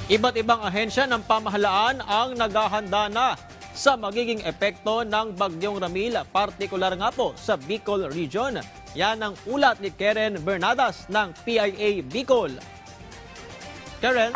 Iba't ibang ahensya ng pamahalaan ang naghahanda na sa magiging epekto ng Bagyong Ramil, partikular nga po sa Bicol Region. Yan ang ulat ni Karen Bernadas ng PIA Bicol. Karen?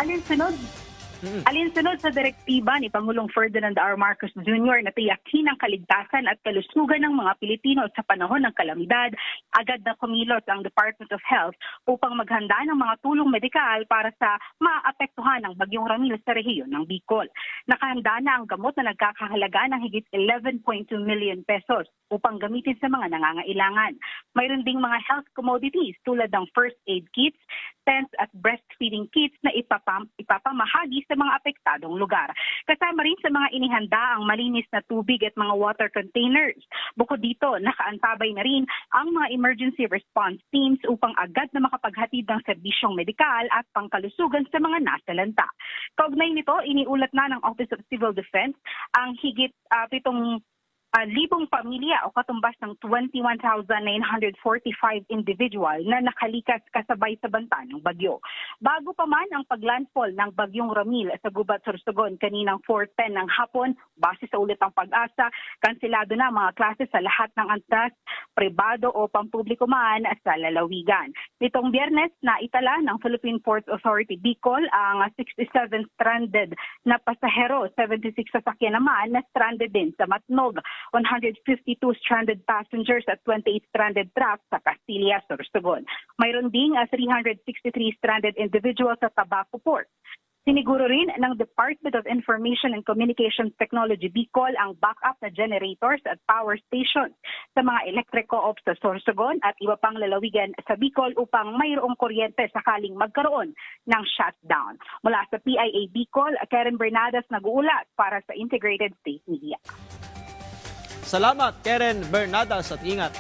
Alinsunod sa direktiba ni Pangulong Ferdinand R. Marcos Jr. na tiyakin ang kaligtasan at kalusugan ng mga Pilipino sa panahon ng kalamidad, agad na kumilos ang Department of Health upang maghanda ng mga tulong medikal para sa maapektuhan ng Bagyong Ramil sa rehiyon ng Bicol. Nakahanda na ang gamot na nagkakahalaga ng higit 11.2 million pesos upang gamitin sa mga nangangailangan. Mayroon ding mga health commodities tulad ng first aid kits, tents at breastfeeding kits na ipapamahagi sa mga apektadong lugar. Kasama rin sa mga inihanda ang malinis na tubig at mga water containers. Bukod dito, nakaantabay na rin ang mga emergency response teams upang agad na makapaghatid ng serbisyong medikal at pangkalusugan sa mga nasalanta. Kaugnay nito, iniulat na ng Office of Civil Defense ang higit 7,000 pamilya o katumbas ng 21,945 individual na nakalikas kasabay sa banta ng bagyo. Bago pa man ang paglandfall ng Bagyong Ramil sa Gubat, Sorsogon kaninang 4:10 ng hapon, base sa ulit ng Pag-asa, kansilado na mga klase sa lahat ng antas, pribado o pampubliko man sa lalawigan. Nitong Biyernes, naitala ng Philippine Ports Authority Bicol ang 67 stranded na pasahero, 76 sasakyan naman na stranded din sa Matnog, 152 stranded passengers at 28 stranded trucks sa Castilla, Sorsogon. Mayroon ding 363 stranded individuals sa Tabaco Port. Siniguro rin ng Department of Information and Communications Technology Bicol ang backup na generators at power stations sa mga electric co-ops sa Sorsogon at iba pang lalawigan sa Bicol upang mayroong kuryente sakaling magkaroon ng shutdown. Mula sa PIA Bicol, Karen Bernadas nag-uulat para sa Integrated State Media. Salamat, Karen Bernadas, at ingat.